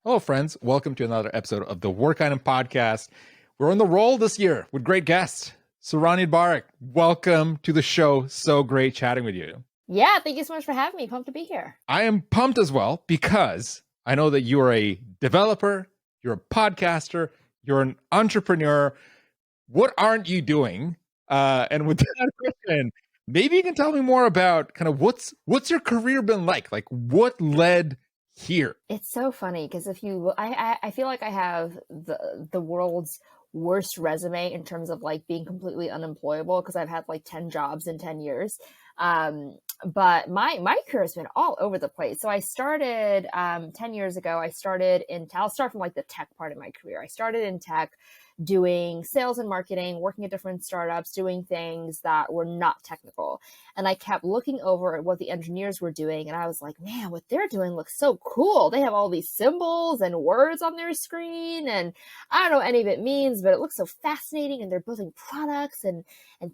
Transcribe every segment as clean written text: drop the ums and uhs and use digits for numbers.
Hello, friends. Welcome to another episode of the Work Item Podcast. We're on the roll this year with great guests. Saron Yitbarek, welcome to the show. So great chatting with you. Yeah, thank you so much for having me. Pumped to be here. I am pumped as well because I know that you are a developer, you're a podcaster, you're an entrepreneur. What aren't you doing? And with that question, maybe you can tell me more about kind of what's your career been like? Like what led here? It's so funny because I feel like I have the world's worst resume in terms of like being completely unemployable because I've had like 10 jobs in 10 years. But my career has been all over the place. So I started 10 years ago. I'll start from like the tech part of my career. I started in tech doing sales and marketing, working at different startups, doing things that were not technical. And I kept looking over at what the engineers were doing. And I was like, man, what they're doing looks so cool. They have all these symbols and words on their screen. And I don't know what any of it means, but it looks so fascinating. And they're building products and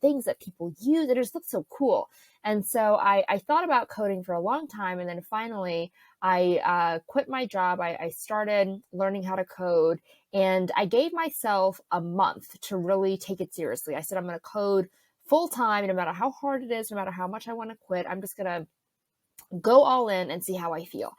things that people use. It just looks so cool. And so I thought about coding for a long time. And then finally, I quit my job. I started learning how to code. And I gave myself a month to really take it seriously. I said, I'm going to code full time, no matter how hard it is, no matter how much I want to quit. I'm just going to go all in and see how I feel.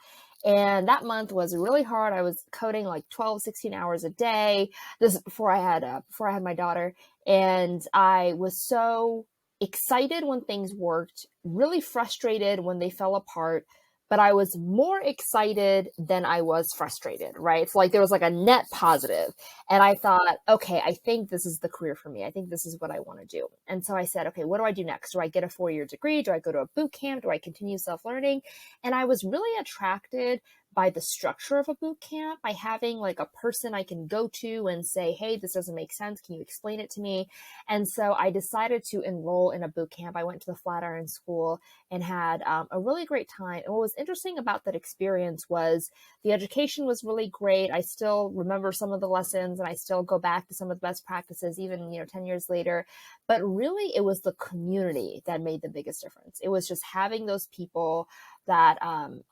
And that month was really hard. I was coding like 12, 16 hours a day. This is before I had my daughter. And I was so excited when things worked, really frustrated when they fell apart, but I was more excited than I was frustrated, right? It's like there was like a net positive. And I thought, okay, I think this is the career for me. I think this is what I want to do. And so I said, okay, what do I do next? Do I get a 4-year degree? Do I go to a boot camp? Do I continue self-learning? And I was really attracted by the structure of a boot camp, by having like a person I can go to and say, hey, this doesn't make sense. Can you explain it to me? And so I decided to enroll in a boot camp. I went to the Flatiron School and had a really great time. And what was interesting about that experience was the education was really great. I still remember some of the lessons and I still go back to some of the best practices, even, 10 years later. But really, it was the community that made the biggest difference. It was just having those people that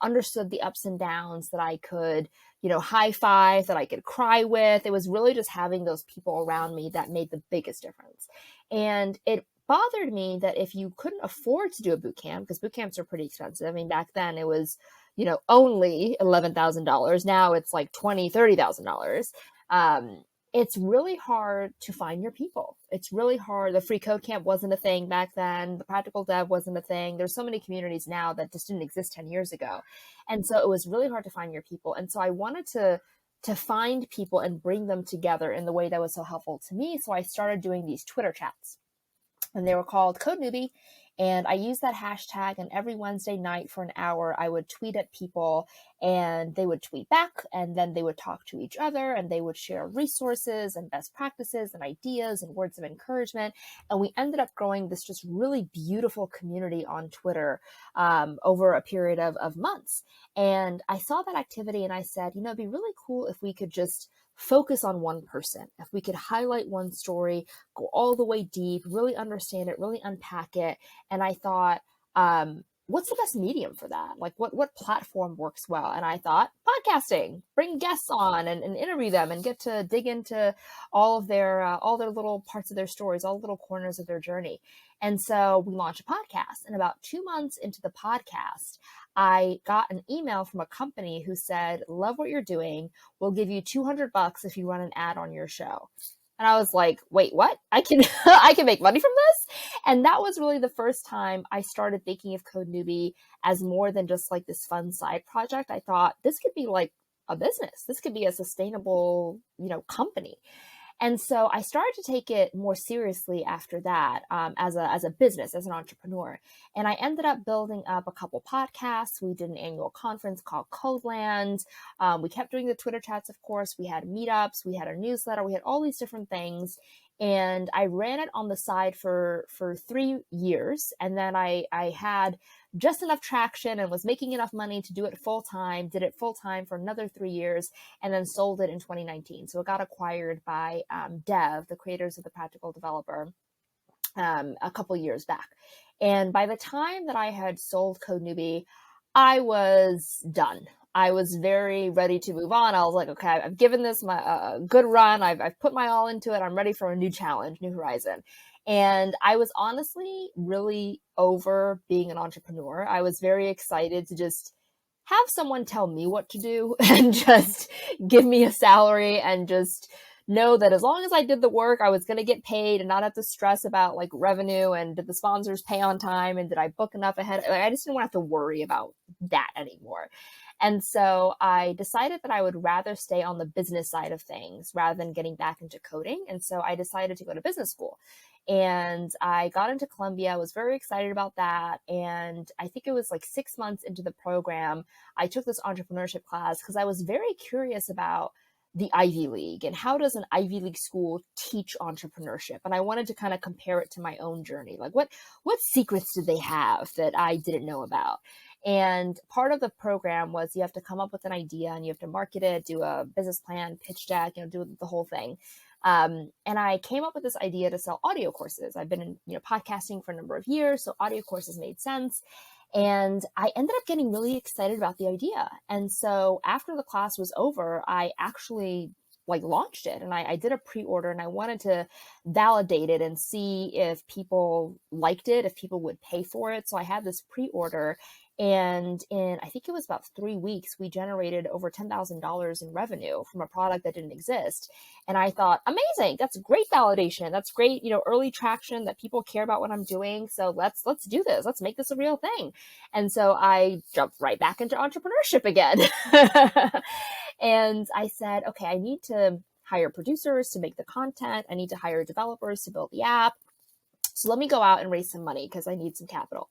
understood the ups and downs, that I could, high five, that I could cry with. It was really just having those people around me that made the biggest difference. And it bothered me that if you couldn't afford to do a boot camp, because boot camps are pretty expensive. I mean, back then it was, only $11,000. Now it's like $20,000, $30,000. It's really hard to find your people. It's really hard. The free code camp wasn't a thing back then. The practical dev wasn't a thing. There's so many communities now that just didn't exist 10 years ago. And so it was really hard to find your people. And so I wanted to find people and bring them together in the way that was so helpful to me. So I started doing these Twitter chats, and they were called Code Newbie. And I used that hashtag, and every Wednesday night for an hour, I would tweet at people and they would tweet back, and then they would talk to each other and they would share resources and best practices and ideas and words of encouragement. And we ended up growing this just really beautiful community on Twitter over a period of months. And I saw that activity and I said, it'd be really cool if we could just focus on one person. If we could highlight one story, go all the way deep, really understand it, really unpack it. And I thought, what's the best medium for that? Like what platform works well? And I thought podcasting, bring guests on and interview them and get to dig into all their little parts of their stories, all the little corners of their journey. And so we launched a podcast, and about 2 months into the podcast, I got an email from a company who said, love what you're doing. We'll give you $200 if you run an ad on your show. And I was like, wait, what? I can I can make money from this? And that was really the first time I started thinking of Code Newbie as more than just like this fun side project. I thought this could be like a business. This could be a sustainable, company. And so I started to take it more seriously after that, as a business, as an entrepreneur. And I ended up building up a couple podcasts. We did an annual conference called Codeland. We kept doing the Twitter chats, of course. We had meetups. We had a newsletter. We had all these different things. And I ran it on the side for 3 years. And then I had just enough traction and was making enough money to do it full time, did it full time for another 3 years, and then sold it in 2019. So it got acquired by Dev, the creators of the Practical Developer, a couple years back. And by the time that I had sold Code Newbie, I was done. I was very ready to move on. I was like, okay, I've given this my good run. I've put my all into it. I'm ready for a new challenge, new horizon. And I was honestly really over being an entrepreneur. I was very excited to just have someone tell me what to do and just give me a salary and just know that as long as I did the work, I was going to get paid and not have to stress about like revenue and did the sponsors pay on time and did I book enough ahead? I just didn't want to have to worry about that anymore. And so I decided that I would rather stay on the business side of things rather than getting back into coding. And so I decided to go to business school. And I got into Columbia. I was very excited about that. And I think it was like 6 months into the program, I took this entrepreneurship class because I was very curious about the Ivy League and how does an Ivy League school teach entrepreneurship? And I wanted to kind of compare it to my own journey. Like what secrets did they have that I didn't know about? And part of the program was you have to come up with an idea and you have to market it, do a business plan, pitch deck, do the whole thing. And I came up with this idea to sell audio courses. I've been in, podcasting for a number of years, so audio courses made sense. And I ended up getting really excited about the idea. And so after the class was over, I actually launched it and I did a pre-order and I wanted to validate it and see if people liked it, if people would pay for it. So I had this pre-order and in, I think it was about 3 weeks, we generated over $10,000 in revenue from a product that didn't exist. And I thought, amazing, that's great validation. That's great, early traction that people care about what I'm doing. So let's do this. Let's make this a real thing. And so I jumped right back into entrepreneurship again. And I said, okay, I need to hire producers to make the content. I need to hire developers to build the app. So let me go out and raise some money because I need some capital.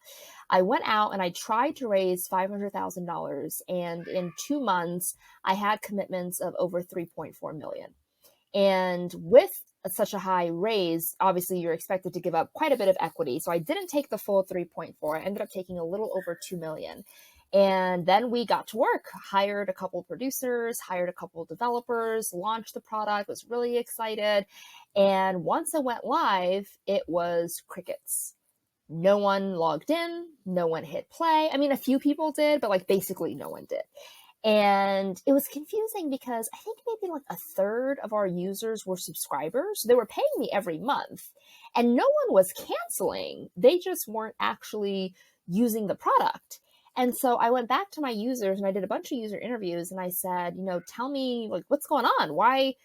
I went out and I tried to raise $500,000. And in 2 months, I had commitments of over 3.4 million. And with such a high raise, obviously you're expected to give up quite a bit of equity. So I didn't take the full 3.4. I ended up taking a little over 2 million. And then we got to work, hired a couple producers, hired a couple developers, launched the product, was really excited. And once it went live, it was crickets. No one logged in, no one hit play. I mean, a few people did, but basically no one did. And it was confusing because I think maybe a third of our users were subscribers. They were paying me every month and no one was canceling. They just weren't actually using the product. And so I went back to my users and I did a bunch of user interviews and I said, tell me what's going on? Why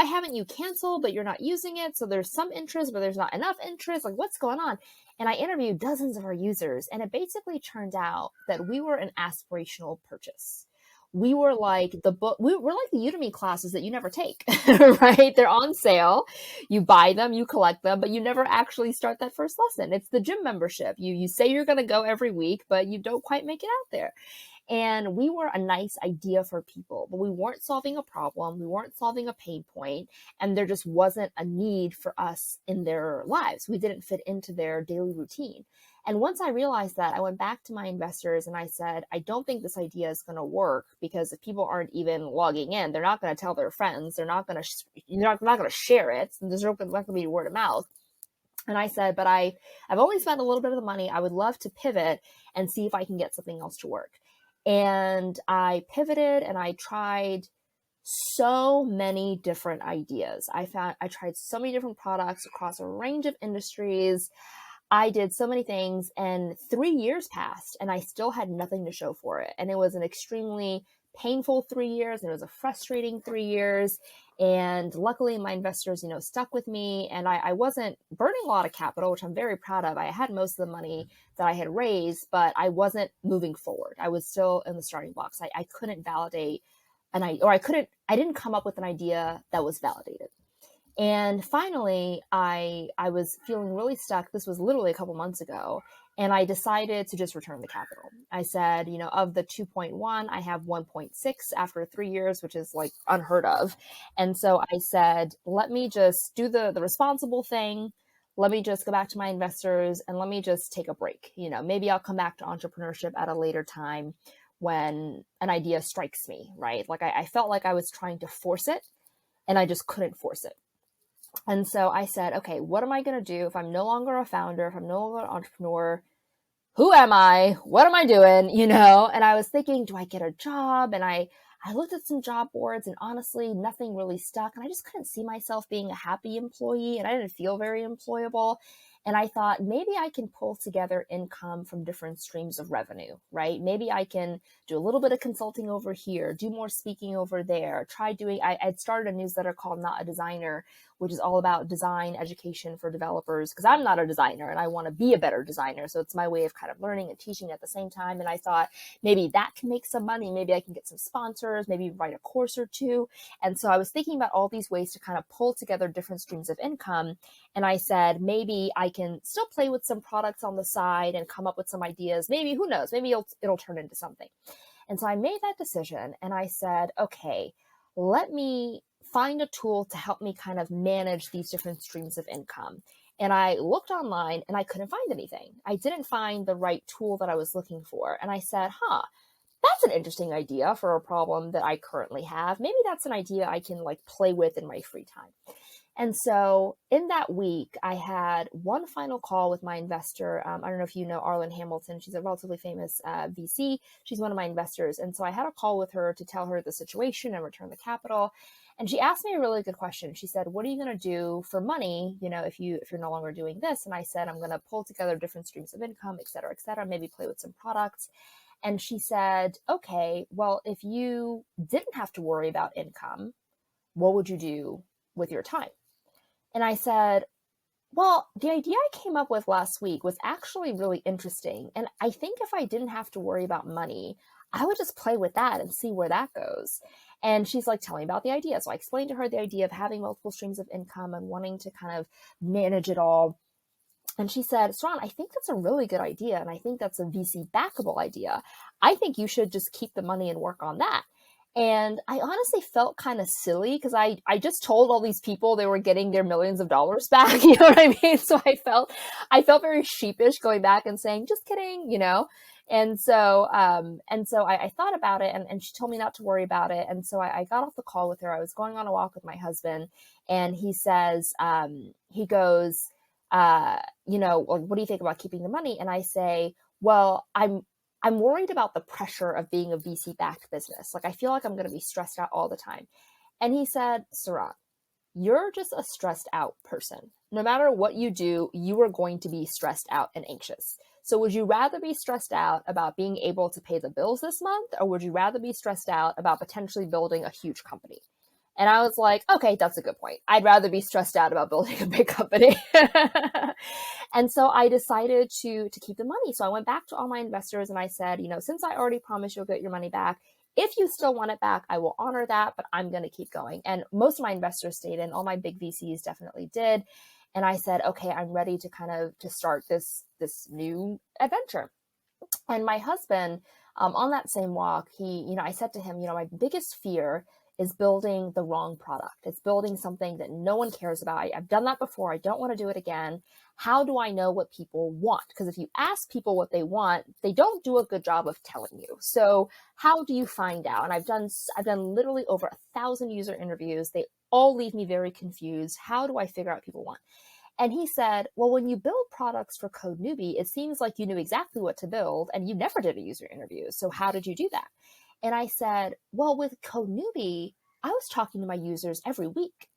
haven't you canceled, but you're not using it? So there's some interest, but there's not enough interest. What's going on? And I interviewed dozens of our users and it basically turned out that we were an aspirational purchase. We were like the book, we're like the Udemy classes that you never take, right? They're on sale. You buy them, you collect them, but you never actually start that first lesson. It's the gym membership. You say you're going to go every week, but you don't quite make it out there. And we were a nice idea for people, but we weren't solving a problem. We weren't solving a pain point, and there just wasn't a need for us in their lives. We didn't fit into their daily routine. And once I realized that, I went back to my investors and I said, I don't think this idea is going to work because if people aren't even logging in, they're not going to tell their friends. They're not going to share it. And there's not going to be word of mouth. And I said, but I've only spent a little bit of the money. I would love to pivot and see if I can get something else to work. And I pivoted and I tried so many different ideas. I tried so many different products across a range of industries. I did so many things and 3 years passed and I still had nothing to show for it. And it was an extremely painful 3 years and it was a frustrating 3 years. And luckily my investors, stuck with me and I wasn't burning a lot of capital, which I'm very proud of. I had most of the money that I had raised, but I wasn't moving forward. I was still in the starting blocks. I couldn't validate I didn't come up with an idea that was validated. And finally, I was feeling really stuck. This was literally a couple months ago. And I decided to just return the capital. I said, of the 2.1, I have 1.6 after 3 years, which is unheard of. And so I said, let me just do the responsible thing. Let me just go back to my investors and let me just take a break. Maybe I'll come back to entrepreneurship at a later time when an idea strikes me, right? I felt like I was trying to force it and I just couldn't force it. And so I said, okay, what am I going to do if I'm no longer a founder, if I'm no longer an entrepreneur? who am I? What am I doing? And I was thinking, do I get a job? And I looked at some job boards, and honestly, nothing really stuck. And I just couldn't see myself being a happy employee, and I didn't feel very employable. And I thought maybe I can pull together income from different streams of revenue, right? Maybe I can do a little bit of consulting over here, do more speaking over there, I'd started a newsletter called Not a Designer, which is all about design education for developers, because I'm not a designer and I want to be a better designer. So it's my way of kind of learning and teaching at the same time. And I thought maybe that can make some money. Maybe I can get some sponsors, maybe write a course or two. And so I was thinking about all these ways to kind of pull together different streams of income. And I said, maybe I can still play with some products on the side and come up with some ideas. Maybe, who knows, maybe it'll turn into something. And so I made that decision and I said, okay, let me find a tool to help me kind of manage these different streams of income. And I looked online and I couldn't find anything. I didn't find the right tool that I was looking for. And I said, that's an interesting idea for a problem that I currently have. Maybe that's an idea I can like play with in my free time. And so in that week, I had one final call with my investor. I don't know if you know Arlen Hamilton. She's a relatively famous VC. She's one of my investors. And so I had a call with her to tell her the situation and return the capital. And she asked me a really good question. She said, what are you going to do for money, if you're no longer doing this? And I said, I'm going to pull together different streams of income, et cetera, maybe play with some products. And she said, okay, well, if you didn't have to worry about income, what would you do with your time? And I said, well, the idea I came up with last week was actually really interesting. And I think if I didn't have to worry about money, I would just play with that and see where that goes. And she's like, tell me about the idea. So I explained to her the idea of having multiple streams of income and wanting to kind of manage it all. And she said, Saron, I think that's a really good idea. And I think that's a VC backable idea. I think you should just keep the money and work on that. And I honestly felt kind of silly because I just told all these people they were getting their millions of dollars back. You know what I mean? So I felt very sheepish going back and saying, just kidding, And so I thought about it, and she told me not to worry about it. And so I got off the call with her. I was going on a walk with my husband, and he says, he goes, what do you think about keeping the money? And I say, well, I'm worried about the pressure of being a VC-backed business. Like, I feel like I'm going to be stressed out all the time. And he said, Saron, you're just a stressed out person. No matter what you do, you are going to be stressed out and anxious. So would you rather be stressed out about being able to pay the bills this month, or would you rather be stressed out about potentially building a huge company? And I was like, okay, that's a good point. I'd rather be stressed out about building a big company. And so I decided to keep the money. So I went back to all my investors and I said, since I already promised you'll get your money back, if you still want it back, I will honor that, but I'm going to keep going. And most of my investors stayed in. All my big VCs definitely did. And I said, okay, I'm ready to start this new adventure. And my husband, on that same walk, I said to him, my biggest fear is building the wrong product. It's building something that no one cares about. I've done that before. I don't want to do it again. How do I know what people want? Because if you ask people what they want, they don't do a good job of telling you. So how do you find out? And I've done literally over 1,000 user interviews. They all leave me very confused. How do I figure out what people want? And he said, well, when you build products for Code Newbie, it seems like you knew exactly what to build and you never did a user interview. So how did you do that? And I said, well, with Code Newbie, I was talking to my users every week.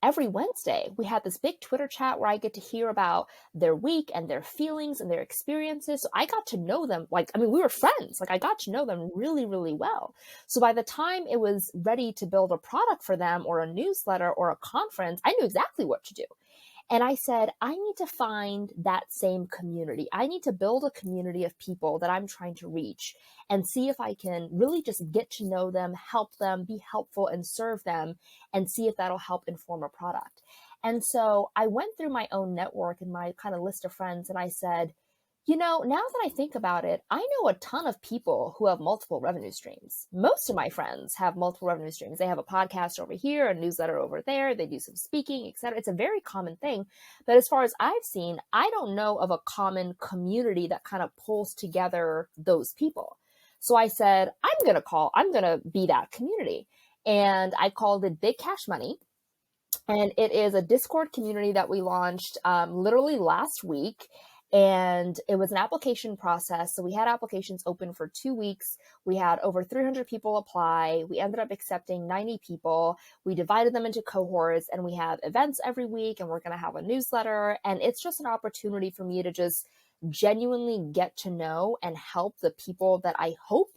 Every Wednesday, we had this big Twitter chat where I get to hear about their week and their feelings and their experiences. So I got to know them. We were friends. I got to know them really, really well. So by the time it was ready to build a product for them or a newsletter or a conference, I knew exactly what to do. And I said, I need to find that same community. I need to build a community of people that I'm trying to reach and see if I can really just get to know them, help them, be helpful and serve them, and see if that'll help inform a product. And so I went through my own network and my kind of list of friends, and I said, now that I think about it, I know a ton of people who have multiple revenue streams. Most of my friends have multiple revenue streams. They have a podcast over here, a newsletter over there. They do some speaking, etc. It's a very common thing. But as far as I've seen, I don't know of a common community that kind of pulls together those people. So I said, I'm going to be that community. And I called it Big Cash Money. And it is a Discord community that we launched literally last week. And it was an application process. So we had applications open for 2 weeks. We had over 300 people apply. We ended up accepting 90 people. We divided them into cohorts, and we have events every week, and we're going to have a newsletter. And it's just an opportunity for me to just genuinely get to know and help the people that I hope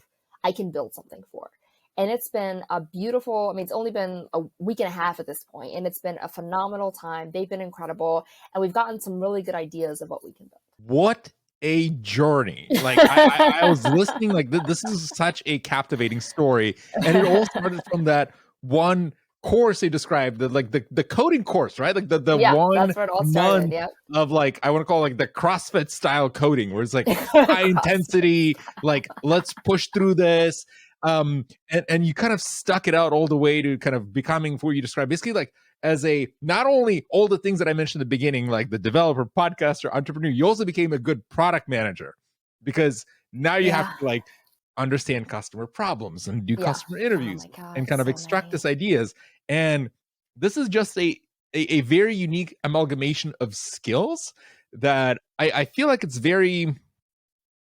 I can build something for. And it's been a beautiful, I mean, it's only been a week and a half at this point, and it's been a phenomenal time. They've been incredible, and we've gotten some really good ideas of what we can build. What a journey. Like I was listening, like this is such a captivating story. And it all started from that one course they described, the coding course, right? Like the Yeah, 1 that's where it all started. month Yep. of, like, I want to call it like the CrossFit style coding, where it's like high intensity, like let's push through this. And you kind of stuck it out all the way to kind of becoming what you described, basically like as a, not only all the things that I mentioned at the beginning, like the developer, podcaster, entrepreneur, you also became a good product manager, because now you have to like understand customer problems and do customer interviews and kind of extract these ideas. And this is just a very unique amalgamation of skills that I feel like it's very,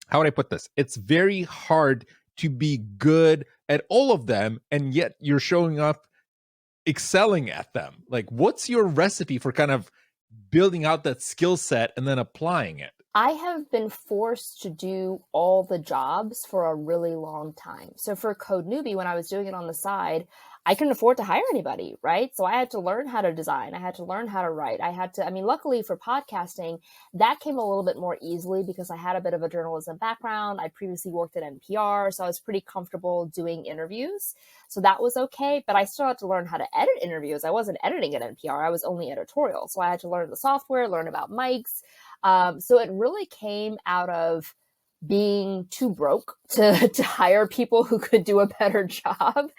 how would I put this? It's very hard to be good at all of them, and yet you're showing up excelling at them. Like, what's your recipe for kind of building out that skill set and then applying it? I have been forced to do all the jobs for a really long time. So for Code Newbie, when I was doing it on the side, I couldn't afford to hire anybody, right? So I had to learn how to design. I had to learn how to write. I mean, luckily for podcasting, that came a little bit more easily because I had a bit of a journalism background. I previously worked at NPR, so I was pretty comfortable doing interviews. So that was okay, but I still had to learn how to edit interviews. I wasn't editing at NPR. I was only editorial. So I had to learn the software, learn about mics. So it really came out of being too broke to hire people who could do a better job.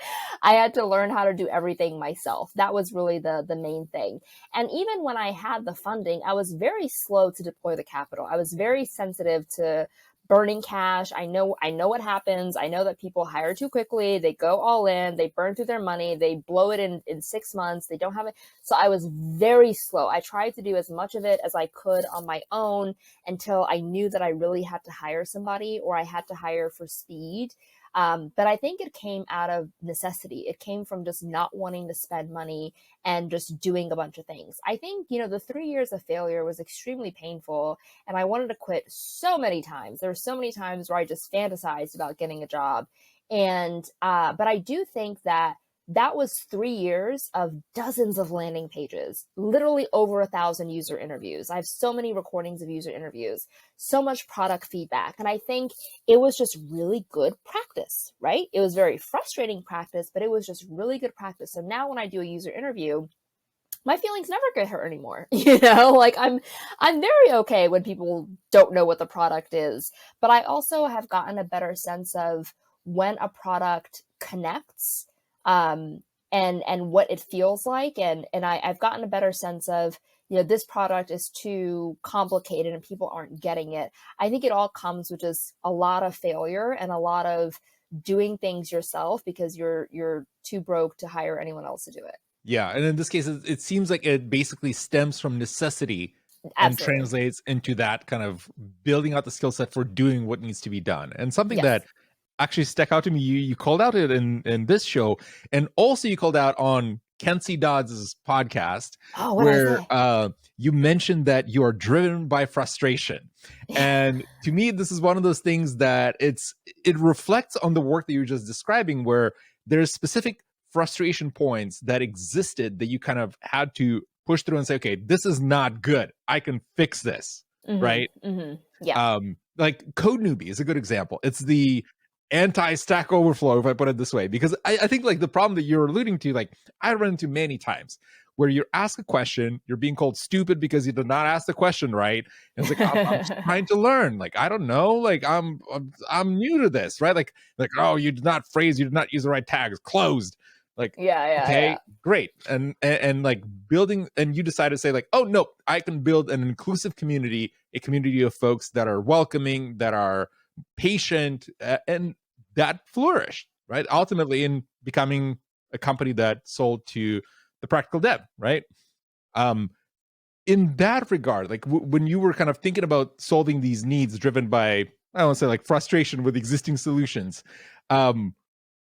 I had to learn how to do everything myself. That was really the main thing. And even when I had the funding, I was very slow to deploy the capital. I was very sensitive to burning cash. I know what happens. I know that people hire too quickly. They go all in, they burn through their money, they blow it in 6 months. They don't have it. So I was very slow. I tried to do as much of it as I could on my own until I knew that I really had to hire somebody, or I had to hire for speed. But I think it came out of necessity. It came from just not wanting to spend money and just doing a bunch of things. I think, the 3 years of failure was extremely painful, and I wanted to quit so many times. There were so many times where I just fantasized about getting a job. And, but I do think that was 3 years of dozens of landing pages, literally over 1,000 user interviews. I have so many recordings of user interviews, so much product feedback. And I think it was just really good practice, right? It was very frustrating practice, but it was just really good practice. So now when I do a user interview, my feelings never get hurt anymore. Like I'm very okay when people don't know what the product is, but I also have gotten a better sense of when a product connects, and what it feels like. And I've gotten a better sense of, this product is too complicated and people aren't getting it. I think it all comes with just a lot of failure and a lot of doing things yourself because you're too broke to hire anyone else to do it. Yeah. And in this case, it seems like it basically stems from necessity. Absolutely. And translates into that kind of building out the skill set for doing what needs to be done. And something Yes. that actually stuck out to me, you called out it in this show, and also you called out on Kenzie Dodds' podcast, where you mentioned that you are driven by frustration. And to me, this is one of those things that it reflects on the work that you were just describing, where there's specific frustration points that existed that you kind of had to push through and say, okay, this is not good. I can fix this, right? Mm-hmm. Yeah. Like Code Newbie is a good example. It's the anti-Stack Overflow, if I put it this way, because I think like the problem that you're alluding to, like I run into many times where you ask a question, you're being called stupid because you did not ask the question right. And it's like, I'm just trying to learn. Like, I don't know. Like I'm new to this, right? Like, oh, you did not use the right tags, closed. Like, okay, great. And like building, and you decide to say like, oh no, I can build an inclusive community, a community of folks that are welcoming, that are patient, and that flourished, right? Ultimately in becoming a company that sold to the Practical Dev, right? in that regard, like when you were kind of thinking about solving these needs driven by, I don't want to say like frustration with existing solutions, um,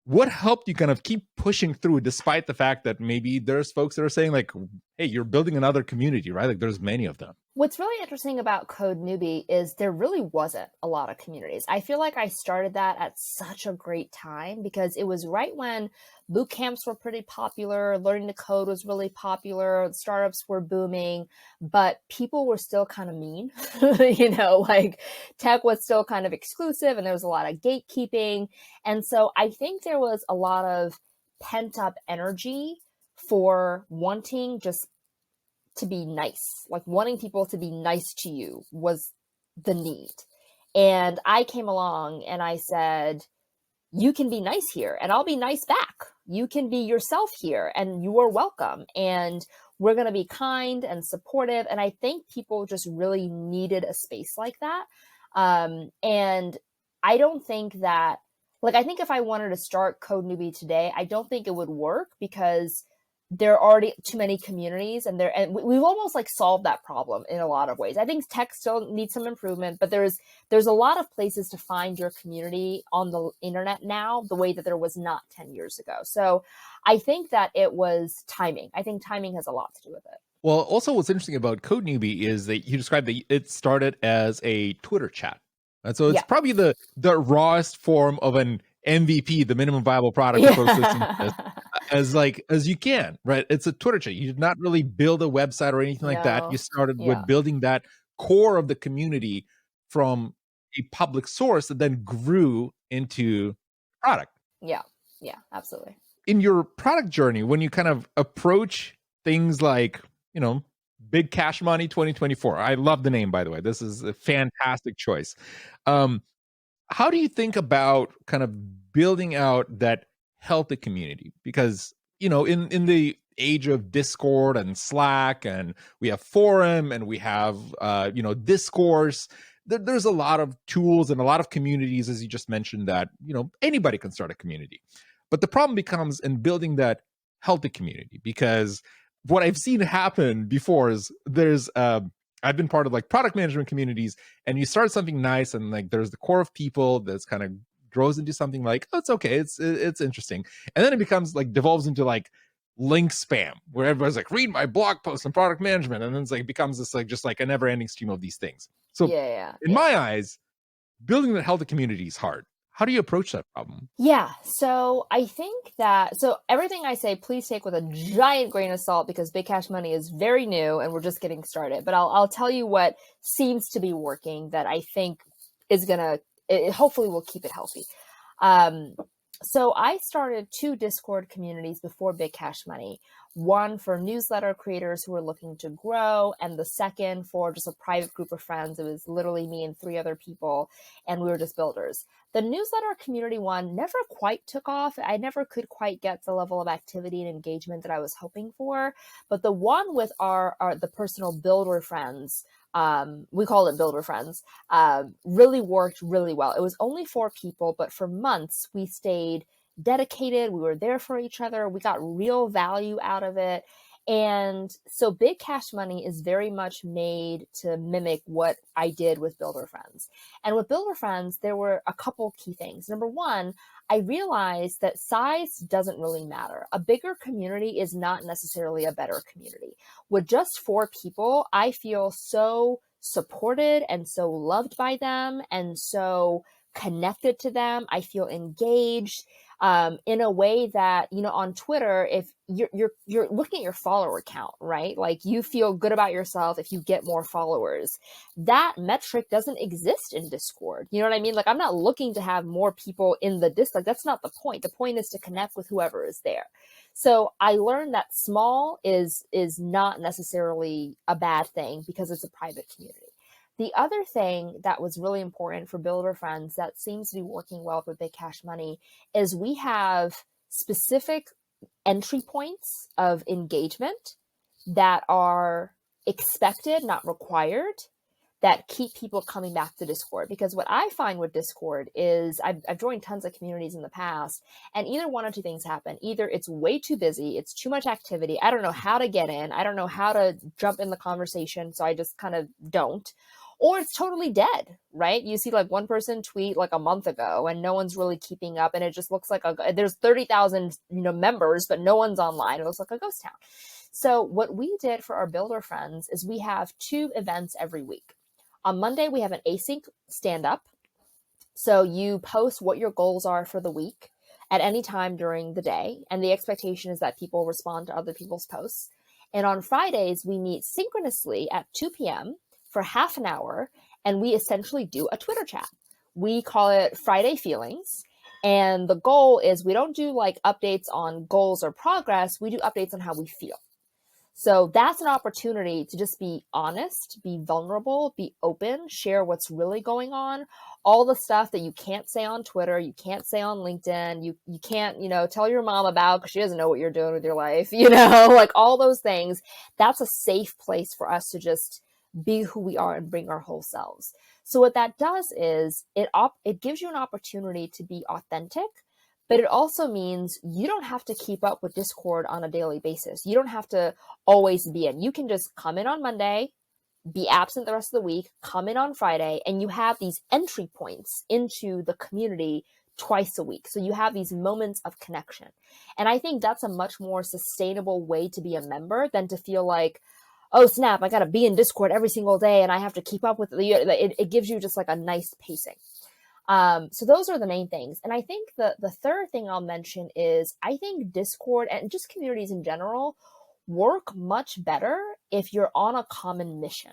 what helped you kind of keep pushing through despite the fact that maybe there's folks that are saying like, hey, you're building another community, right? Like there's many of them. What's really interesting about Code Newbie is there really wasn't a lot of communities. I feel like I started that at such a great time because it was right when boot camps were pretty popular, learning to code was really popular, startups were booming, but people were still kind of mean. Like tech was still kind of exclusive and there was a lot of gatekeeping. And so I think there was a lot of pent up energy for wanting just to be nice, like wanting people to be nice to you was the need. And I came along and I said, you can be nice here and I'll be nice back. You can be yourself here and you are welcome. And we're going to be kind and supportive. And I think people just really needed a space like that. And I don't think that, like, I think if I wanted to start Code Newbie today, I don't think it would work because there are already too many communities and we've almost like solved that problem in a lot of ways. I think tech still needs some improvement, but there's a lot of places to find your community on the internet now, the way that there was not 10 years ago. So I think that it was timing. I think timing has a lot to do with it. Well, also what's interesting about Code Newbie is that you described that it started as a Twitter chat. And so it's probably the rawest form of an MVP, the minimum viable product for folks listening to this, as you can, right? It's a Twitter chat. You did not really build a website or anything like that. You started with building that core of the community from a public source that then grew into product. Yeah, absolutely. In your product journey, when you kind of approach things like, Big Cash Money 2024. I love the name, by the way. This is a fantastic choice. How do you think about kind of building out that healthy community? Because, in the age of Discord and Slack, and we have Forum and we have, Discourse, there's a lot of tools and a lot of communities, as you just mentioned, that, anybody can start a community. But the problem becomes in building that healthy community, because what I've seen happen before is there's I've been part of like product management communities, and you start something nice and like there's the core of people that's kind of grows into something like, oh, it's okay, it's interesting. And then it becomes like devolves into like link spam where everybody's like, read my blog post on product management, and then it's like becomes this like just like a never-ending stream of these things. So in my eyes, building that healthy community is hard. How do you approach that problem? Yeah, so I think that, so everything I say, please take with a giant grain of salt because Big Cash Money is very new and we're just getting started. But I'll tell you what seems to be working that I think is hopefully will keep it healthy. So I started 2 Discord communities before Big Cash Money. One for newsletter creators who were looking to grow, and the second for just a private group of friends. It was literally me and 3 other people, and we were just builders. The newsletter community one never quite took off. I never could quite get the level of activity and engagement that I was hoping for. But the one with the personal builder friends, we call it builder friends, really worked really well. It was only 4 people, but for months we stayed dedicated. We were there for each other. We got real value out of it. And so Big Cash Money is very much made to mimic what I did with Builder Friends. And with Builder Friends, there were a couple key things. Number one, I realized that size doesn't really matter. A bigger community is not necessarily a better community. With just 4 people, I feel so supported and so loved by them and so connected to them. I feel engaged in a way that, on Twitter, if you're looking at your follower count, right? Like you feel good about yourself if you get more followers. That metric doesn't exist in Discord. You know what I mean? Like I'm not looking to have more people in the Discord. That's not the point. The point is to connect with whoever is there. So I learned that small is not necessarily a bad thing because it's a private community. The other thing that was really important for Builder Friends that seems to be working well with Big Cash Money is we have specific entry points of engagement that are expected, not required, that keep people coming back to Discord. Because what I find with Discord is I've joined tons of communities in the past, and either one or two things happen. Either it's way too busy, it's too much activity, I don't know how to get in, I don't know how to jump in the conversation, so I just kind of don't. Or it's totally dead, right? You see like one person tweet like a month ago and no one's really keeping up, and it just looks like there's 30,000 members, but no one's online. It looks like a ghost town. So what we did for our builder friends is we have 2 events every week. On Monday, we have an async stand-up. So you post what your goals are for the week at any time during the day, and the expectation is that people respond to other people's posts. And on Fridays, we meet synchronously at 2 p.m. for half an hour, and we essentially do a Twitter chat. We call it Friday Feelings. And the goal is we don't do like updates on goals or progress. We do updates on how we feel. So that's an opportunity to just be honest, be vulnerable, be open, share what's really going on, all the stuff that you can't say on Twitter, you can't say on LinkedIn, you can't, tell your mom about because she doesn't know what you're doing with your life, like all those things. That's a safe place for us to just be who we are and bring our whole selves. So what that does is it gives you an opportunity to be authentic. But it also means you don't have to keep up with Discord on a daily basis. You don't have to always be in. You can just come in on Monday, be absent the rest of the week, come in on Friday, and you have these entry points into the community twice a week. So you have these moments of connection. And I think that's a much more sustainable way to be a member than to feel like, oh, snap, I got to be in Discord every single day and I have to keep up with it. It gives you just like a nice pacing. So those are the main things. And I think the third thing I'll mention is I think Discord and just communities in general work much better if you're on a common mission,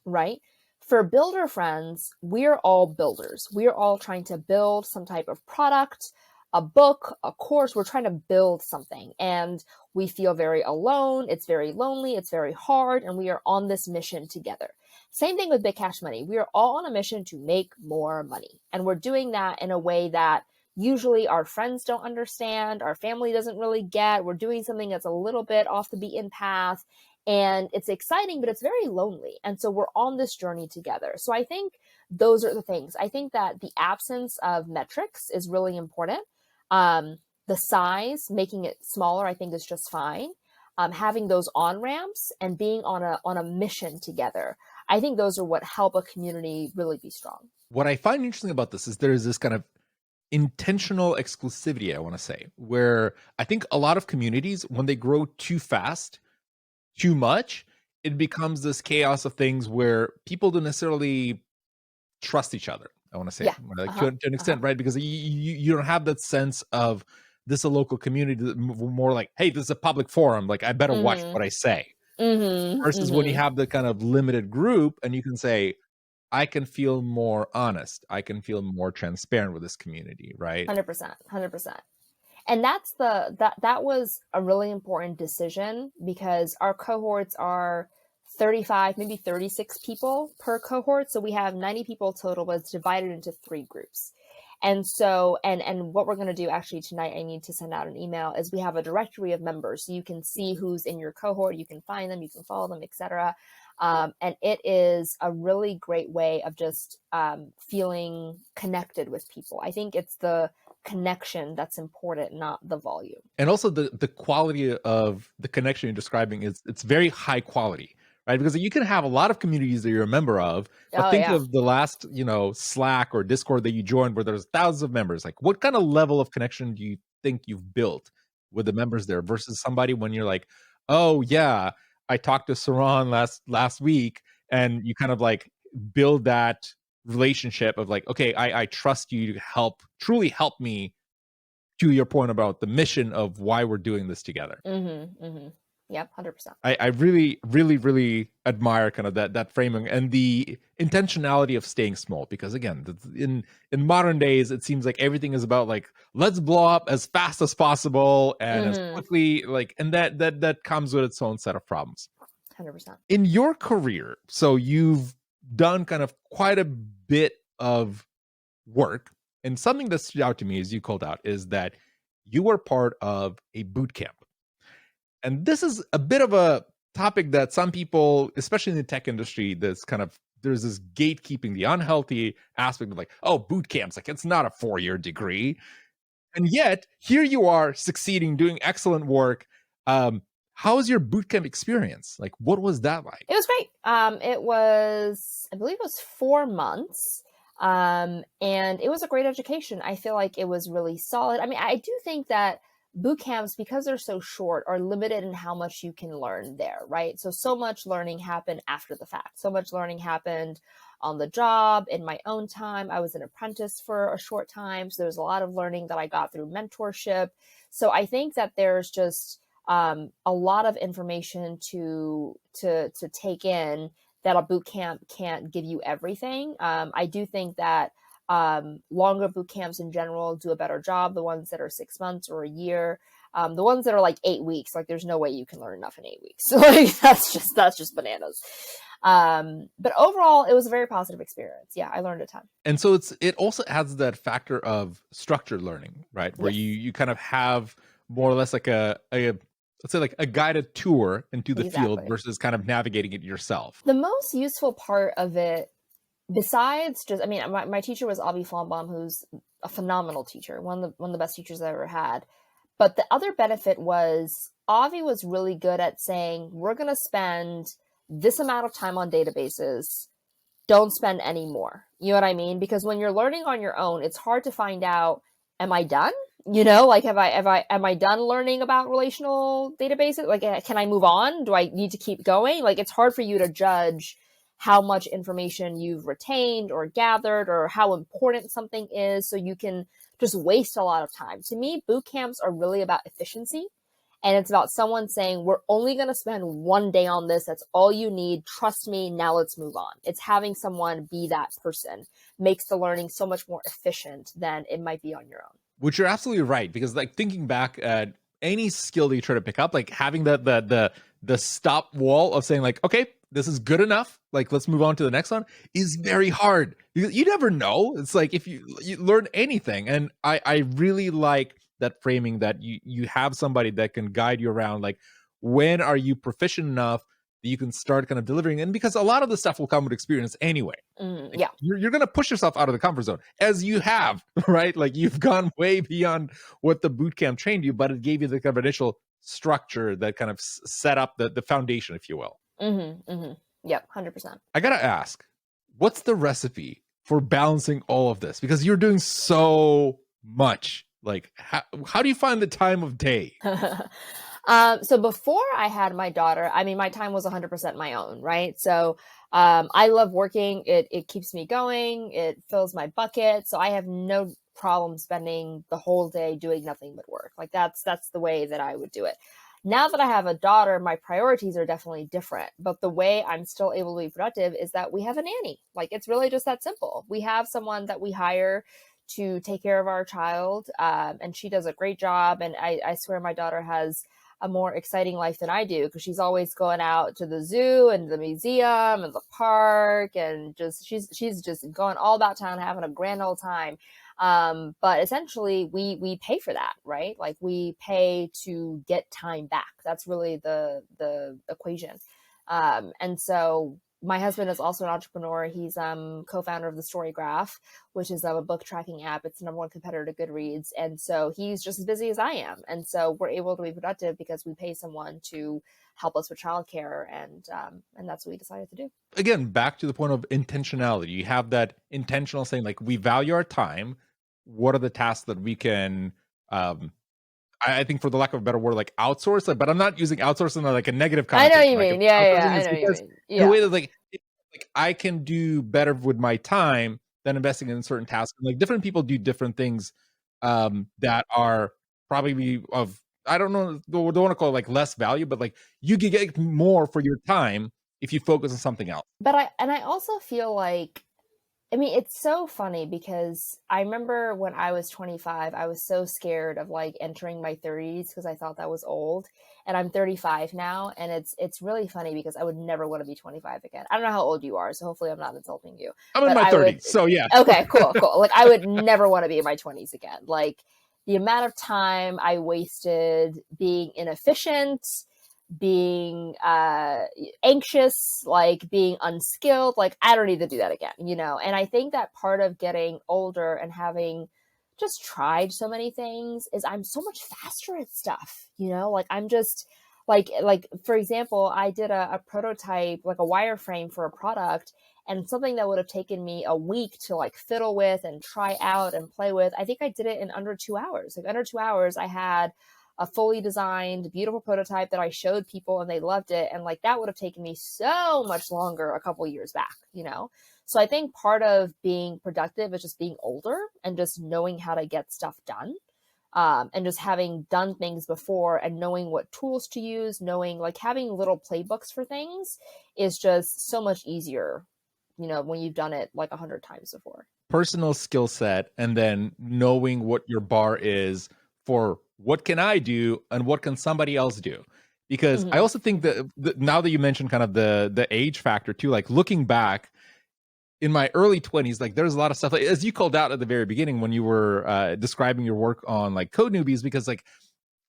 right? For builder friends, we're all builders. We're all trying to build some type of product, a book, a course. We're trying to build something, and we feel very alone. It's very lonely. It's very hard. And we are on this mission together. Same thing with Big Cash Money. We are all on a mission to make more money. And we're doing that in a way that usually our friends don't understand, our family doesn't really get. We're doing something that's a little bit off the beaten path. And it's exciting, but it's very lonely. And so we're on this journey together. So I think those are the things. I think that the absence of metrics is really important. The size, making it smaller, I think is just fine. Having those on-ramps and being on a mission together. I think those are what help a community really be strong. What I find interesting about this is there's this kind of intentional exclusivity, I want to say, where I think a lot of communities, when they grow too fast, too much, it becomes this chaos of things where people don't necessarily trust each other. I want to say, to an extent, right? Because you don't have that sense of this is a local community, more like, hey, this is a public forum, like I better watch what I say. Versus when you have the kind of limited group and you can say, I can feel more honest, I can feel more transparent with this community, right? 100%. And that was a really important decision because our cohorts are 35, maybe 36 people per cohort. So we have 90 people total, but it's divided into 3 groups. And so, and what we're going to do actually tonight, I need to send out an email, is we have a directory of members. So you can see who's in your cohort, you can find them, you can follow them, etc. And it is a really great way of just feeling connected with people. I think it's the connection that's important, not the volume. And also the quality of the connection you're describing it's very high quality, right? Because you can have a lot of communities that you're a member of, but think of the last, Slack or Discord that you joined where there's thousands of members. Like, what kind of level of connection do you think you've built with the members there versus somebody when you're like, oh yeah, I talked to Saron last week, and you kind of like build that relationship of like, okay, I trust you to truly help me, to your point about the mission of why we're doing this together. Yep, 100%. I really, really, really admire kind of that framing and the intentionality of staying small, because again, in modern days, it seems like everything is about like, let's blow up as fast as possible and as quickly, like, and that comes with its own set of problems. 100%. In your career, so you've done kind of quite a bit of work, and something that stood out to me as you called out is that you were part of a boot camp. And this is a bit of a topic that some people, especially in the tech industry, that's kind of there's this gatekeeping, the unhealthy aspect of like, oh, boot camps, like it's not a 4-year degree. And yet here you are succeeding, doing excellent work. How was your boot camp experience? Like, what was that like? It was great. It was, I believe it was 4 months. And it was a great education. I feel like it was really solid. I mean, I do think that boot camps, because they're so short, are limited in how much you can learn there, right? So much learning happened after the fact. So much learning happened on the job, in my own time. I was an apprentice for a short time. So there's a lot of learning that I got through mentorship. So I think that there's just a lot of information to take in that a boot camp can't give you everything. I do think that longer boot camps in general do a better job. The ones that are 6 months or a year, the ones that are like 8 weeks, like there's no way you can learn enough in 8 weeks. Like that's just bananas. But overall, it was a very positive experience. Yeah, I learned a ton. And so it also adds that factor of structured learning, right? Where Yes. you kind of have more or less like a let's say like a guided tour into the field Exactly. versus kind of navigating it yourself. The most useful part of it, besides just, I mean, my teacher was Avi Flombaum, who's a phenomenal teacher, one of the best teachers I ever had. But the other benefit was Avi was really good at saying, we're going to spend this amount of time on databases. Don't spend any more. You know what I mean? Because when you're learning on your own, it's hard to find out, am I done? You know, like am I done learning about relational databases? Like, can I move on? Do I need to keep going? Like, it's hard for you to judge how much information you've retained or gathered or how important something is. So you can just waste a lot of time. To me, boot camps are really about efficiency. And it's about someone saying, we're only going to spend 1 day on this. That's all you need. Trust me. Now let's move on. It's having someone be that person makes the learning so much more efficient than it might be on your own. Which you're absolutely right, because like thinking back at any skill that you try to pick up, like having the stop wall of saying like, okay, this is good enough, like let's move on to the next one, is very hard, because you never know. It's like if you learn anything, and I really like that framing that you have somebody that can guide you around, like when are you proficient enough that you can start kind of delivering. And because a lot of the stuff will come with experience anyway. Like, Yeah. you're going to push yourself out of the comfort zone, as you have, right? Like you've gone way beyond what the boot camp trained you, but it gave you the kind of initial structure that kind of set up the foundation, if you will. Yep, 100%. I gotta ask, what's the recipe for balancing all of this? Because you're doing so much. Like, how do you find the time of day? So before I had my daughter, I mean, my time was 100% my own, right? So I love working. It keeps me going. It fills my bucket. So I have no problem spending the whole day doing nothing but work. Like that's the way that I would do it. Now that I have a daughter, my priorities are definitely different. But the way I'm still able to be productive is that we have a nanny. Like it's really just that simple. We have someone that we hire to take care of our child, and she does a great job. And I swear my daughter has a more exciting life than I do, because she's always going out to the zoo and the museum and the park, and just she's just going all about town, having a grand old time. But essentially we pay for that, right? Like we pay to get time back. That's really the equation. And so my husband is also an entrepreneur. He's co-founder of the Storygraph, which is a book tracking app. It's the #1 competitor to Goodreads. And so he's just as busy as I am. And so we're able to be productive because we pay someone to help us with childcare. And that's what we decided to do. Again, back to the point of intentionality. You have that intentional saying, like, we value our time. What are the tasks that we can, I think, for the lack of a better word, like outsource it, but I'm not using outsource in like a negative I connotation. know you mean. Yeah, I know you mean. In a way that like I can do better with my time than investing in certain tasks. Like different people do different things that are probably of, I don't know, don't want to call it like less value, but like you can get more for your time if you focus on something else. But I also feel like, I mean, it's so funny because I remember when I was 25, I was so scared of like entering my 30s because I thought that was old. And I'm 35 now, and it's really funny because I would never want to be 25 again. I don't know how old you are, so hopefully I'm not insulting you. I'm in my 30s, so yeah. Okay, cool. Like I would never want to be in my 20s again. Like the amount of time I wasted being inefficient, being anxious, like being unskilled. Like, I don't need to do that again, you know? And I think that part of getting older and having just tried so many things is I'm so much faster at stuff, you know? Like, I'm just like for example, I did a prototype, like a wireframe for a product, and something that would have taken me a week to like fiddle with and try out and play with, I think I did it in under 2 hours. Like, under 2 hours, I had a fully designed, beautiful prototype that I showed people and they loved it. And like, that would have taken me so much longer a couple years back, you know? So I think part of being productive is just being older and just knowing how to get stuff done. And just having done things before and knowing what tools to use, knowing like having little playbooks for things is just so much easier, you know, when you've done it like 100 times before. Personal skill set, and then knowing what your bar is for what can I do and what can somebody else do. Because I also think that now that you mentioned kind of the age factor too, like looking back in my early 20s, like there's a lot of stuff, like, as you called out at the very beginning when you were describing your work on like Code Newbies, because like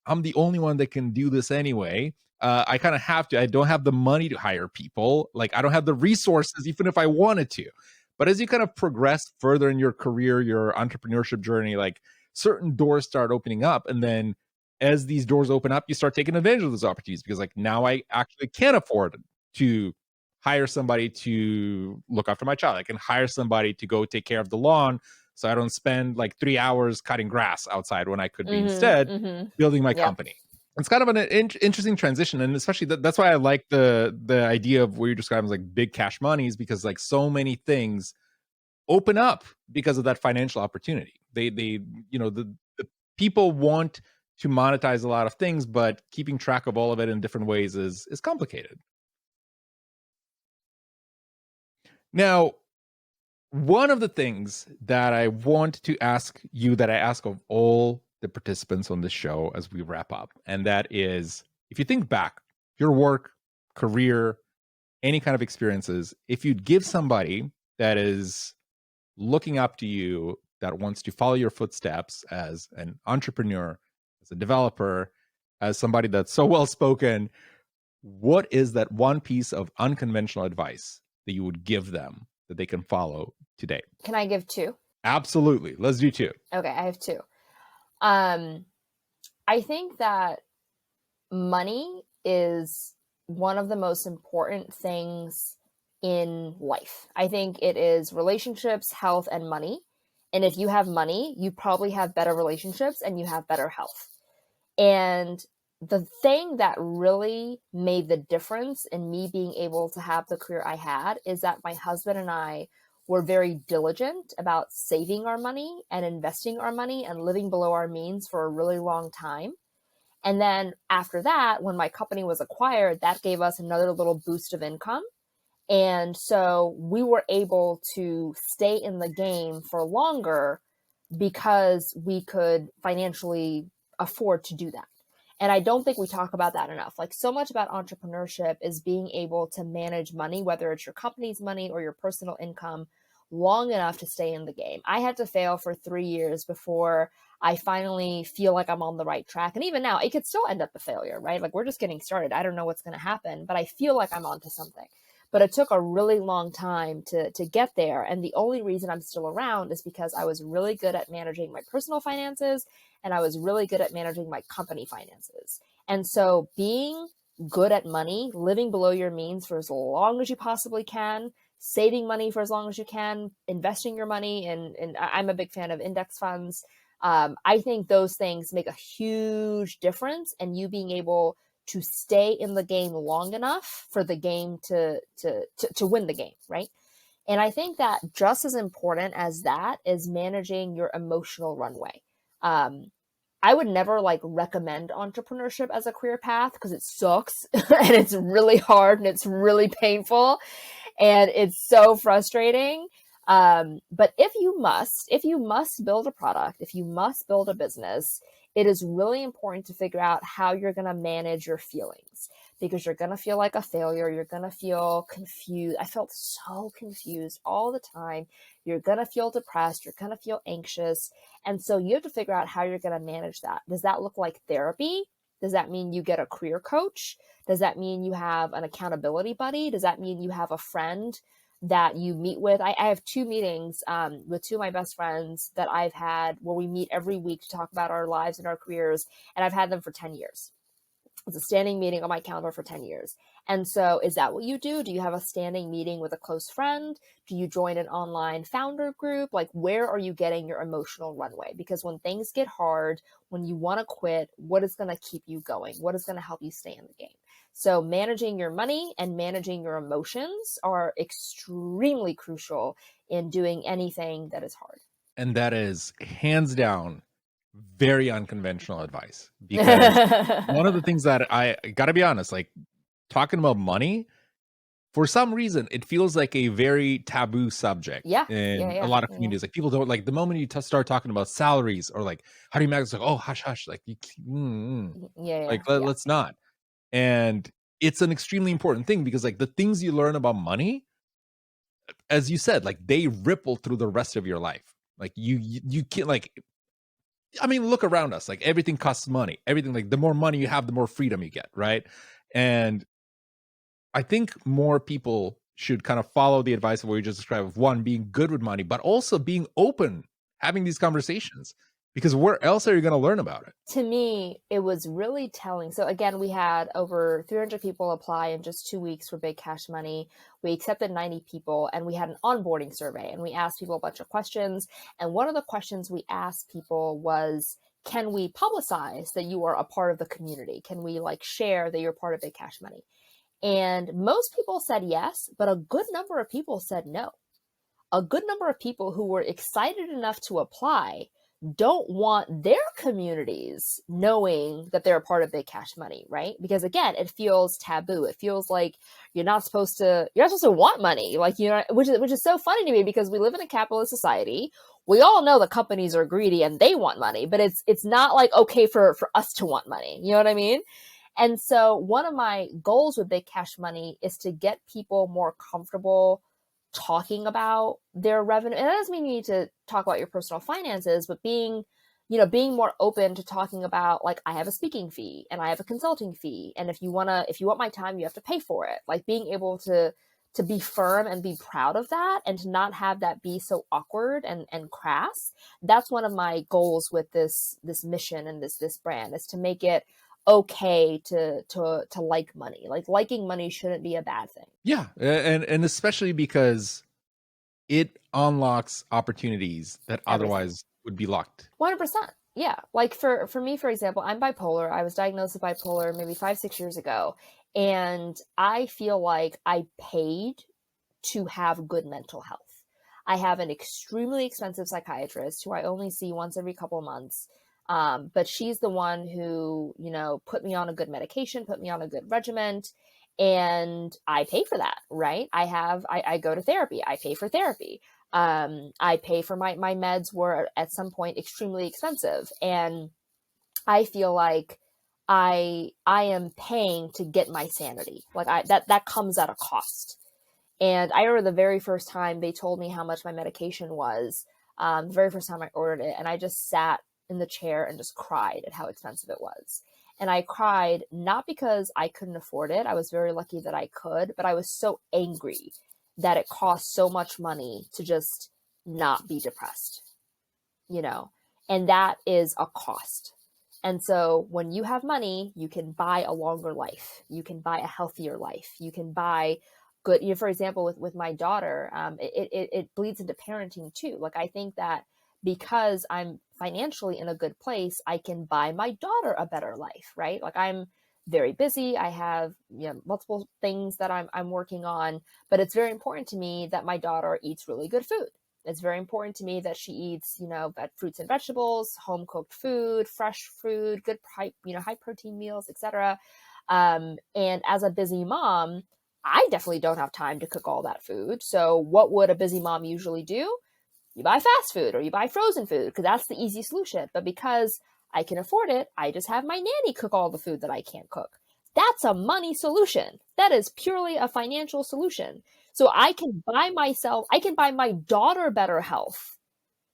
I'm the only one that can do this anyway. I kind of have to. I don't have the money to hire people. Like, I don't have the resources, even if I wanted to. But as you kind of progress further in your career, your entrepreneurship journey, like certain doors start opening up. And then as these doors open up, you start taking advantage of those opportunities, because like now I actually can afford to hire somebody to look after my child. I can hire somebody to go take care of the lawn, so I don't spend like 3 hours cutting grass outside when I could be instead building my company. It's kind of an interesting transition, and especially that's why I like the idea of what you're describing as like big cash monies, because like so many things open up because of that financial opportunity. They you know, the people want to monetize a lot of things, but keeping track of all of it in different ways is complicated. Now, one of the things that I want to ask you, that I ask of all the participants on this show as we wrap up, and that is, if you think back, your work, career, any kind of experiences, if you'd give somebody that is looking up to you, that wants to follow your footsteps as an entrepreneur, as a developer, as somebody that's so well spoken, what is that one piece of unconventional advice that you would give them that they can follow today? Can I give two? Absolutely. Let's do two. Okay, I have two. I think that money is one of the most important things in life. I think it is relationships, health, and money. And if you have money, you probably have better relationships and you have better health. And the thing that really made the difference in me being able to have the career I had is that my husband and I were very diligent about saving our money and investing our money and living below our means for a really long time. And then after that, when my company was acquired, that gave us another little boost of income. And so we were able to stay in the game for longer because we could financially afford to do that. And I don't think we talk about that enough. Like, so much about entrepreneurship is being able to manage money, whether it's your company's money or your personal income, long enough to stay in the game. I had to fail for 3 years before I finally feel like I'm on the right track. And even now, it could still end up a failure, right? Like, we're just getting started. I don't know what's going to happen, but I feel like I'm onto something. But it took a really long time to get there. And the only reason I'm still around is because I was really good at managing my personal finances and I was really good at managing my company finances. And so being good at money, living below your means for as long as you possibly can, saving money for as long as you can, investing your money, and I'm a big fan of index funds. I think those things make a huge difference in you being able to stay in the game long enough for the game to win the game, right? And I think that just as important as that is managing your emotional runway. I would never like recommend entrepreneurship as a career path because it sucks and it's really hard and it's really painful and it's so frustrating. But if you must build a product, if you must build a business, it is really important to figure out how you're going to manage your feelings, because you're going to feel like a failure. You're going to feel confused. I felt so confused all the time. You're going to feel depressed. You're going to feel anxious. And so you have to figure out how you're going to manage that. Does that look like therapy? Does that mean you get a career coach? Does that mean you have an accountability buddy? Does that mean you have a friend that you meet with? I have 2 meetings with 2 of my best friends that I've had where we meet every week to talk about our lives and our careers. And I've had them for 10 years. It's a standing meeting on my calendar for 10 years. And so is that what you do? Do you have a standing meeting with a close friend? Do you join an online founder group? Like, where are you getting your emotional runway? Because when things get hard, when you want to quit, what is going to keep you going? What is going to help you stay in the game? So managing your money and managing your emotions are extremely crucial in doing anything that is hard. And that is hands down very unconventional advice, because one of the things that I gotta be honest, like talking about money, for some reason, it feels like a very taboo subject Yeah, in a yeah, lot of yeah. communities. Like people don't like the moment you start talking about salaries or like how do you manage? It's like, oh, hush, hush, like Yeah, like yeah. let's not. And it's an extremely important thing because like the things you learn about money, as you said, like they ripple through the rest of your life. Like you can't like I mean, look around us. Like everything costs money. Everything like the more money you have, the more freedom you get, right? And I think more people should kind of follow the advice of what you just described of one, being good with money, but also being open, having these conversations. Because where else are you going to learn about it? To me, it was really telling. So again, we had over 300 people apply in just 2 weeks for Big Cash Money. We accepted 90 people, and we had an onboarding survey, and we asked people a bunch of questions. And one of the questions we asked people was, can we publicize that you are a part of the community? Can we like share that you're part of Big Cash Money? And most people said yes, but a good number of people said no. A good number of people who were excited enough to apply don't want their communities knowing that they're a part of Big Cash Money, right? Because again, it feels taboo. It feels like you're not supposed to want money, like, you know, which is so funny to me because we live in a capitalist society. We all know the companies are greedy and they want money, but it's not like okay for us to want money. You know what I mean? And so one of my goals with Big Cash Money is to get people more comfortable talking about their revenue. And that doesn't mean you need to talk about your personal finances, but being more open to talking about, like, I have a speaking fee and I have a consulting fee. And if you want my time, you have to pay for it. Like being able to be firm and be proud of that and to not have that be so awkward and crass. That's one of my goals with this mission and this brand, is to make it okay to like money. Like liking money shouldn't be a bad thing. Yeah, and especially because it unlocks opportunities that Everything. otherwise would be locked. 100%. Yeah. Like for me, for example, I'm bipolar. I was diagnosed with bipolar maybe 5-6 years ago. And I feel like I paid to have good mental health. I have an extremely expensive psychiatrist who I only see once every couple of months. But she's the one who, put me on a good medication, put me on a good regimen, and I pay for that, right? I go to therapy. I pay for therapy. I pay for my meds were at some point extremely expensive. And I feel like I am paying to get my sanity. Like that comes at a cost. And I remember the very first time they told me how much my medication was, the very first time I ordered it, and I just sat in the chair and just cried at how expensive it was. And I cried not because I couldn't afford it. I was very lucky that I could, but I was so angry that it cost so much money to just not be depressed, and that is a cost. And so when you have money, you can buy a longer life. You can buy a healthier life. You can buy good, for example, with my daughter, it bleeds into parenting too. Like I think that because I'm financially in a good place, I can buy my daughter a better life, right? Like I'm very busy. I have multiple things that I'm working on, but it's very important to me that my daughter eats really good food. It's very important to me that she eats, fruits and vegetables, home cooked food, fresh food, good, high protein meals, etc. And as a busy mom, I definitely don't have time to cook all that food. So what would a busy mom usually do? You buy fast food or you buy frozen food because that's the easy solution. But because I can afford it, I just have my nanny cook all the food that I can't cook. That's a money solution. That is purely a financial solution. So I can buy my daughter better health.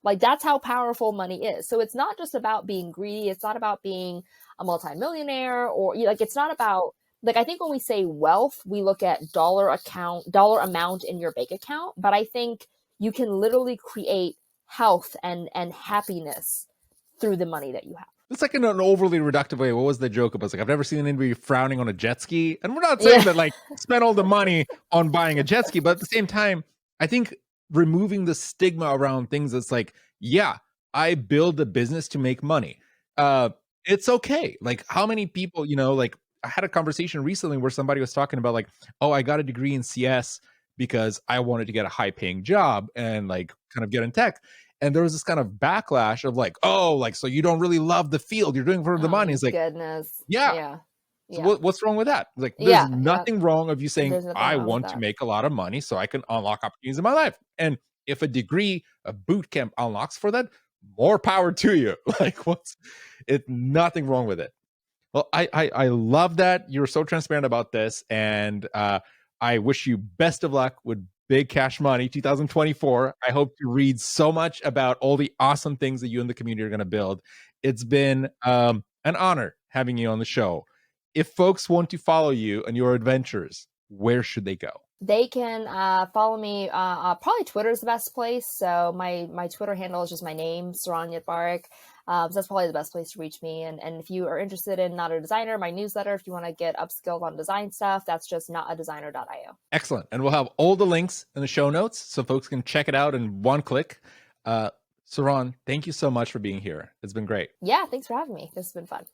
Like that's how powerful money is. So it's not just about being greedy. It's not about being a multimillionaire, or like, it's not about, like, I think when we say wealth, we look at dollar amount in your bank account, but I think you can literally create health and happiness through the money that you have. It's like in an overly reductive way. What was the joke about? It's like, I've never seen anybody frowning on a jet ski. And we're not saying Yeah. that like spend all the money on buying a jet ski, but at the same time, I think removing the stigma around things that's like, yeah, I build a business to make money. It's okay. Like, how many people, like, I had a conversation recently where somebody was talking about like, oh, I got a degree in CS because I wanted to get a high paying job and like kind of get in tech. And there was this kind of backlash of like, oh, like, so you don't really love the field, you're doing it for the Oh money. my It's like, goodness. yeah. Yeah. So Yeah. what's wrong with that? Like, there's Yeah. Yeah. nothing wrong of you saying, There's nothing I wrong with want to that. make a lot of money so I can unlock opportunities in my life. And if a degree, a boot camp unlocks for that, more power to you. Like, it's nothing wrong with it. Well, I love that you're so transparent about this, and I wish you best of luck with Big Cash Money 2024. I hope to read so much about all the awesome things that you and the community are going to build. It's been an honor having you on the show. If folks want to follow you and your adventures, where should they go? They can follow me. Probably Twitter is the best place. So my Twitter handle is just my name, Saron Yitbarek. So that's probably the best place to reach me. And if you are interested in Not a Designer, my newsletter, if you want to get upskilled on design stuff, that's just notadesigner.io. Excellent. And we'll have all the links in the show notes so folks can check it out in one click. Saron, thank you so much for being here. It's been great. Yeah, thanks for having me. This has been fun.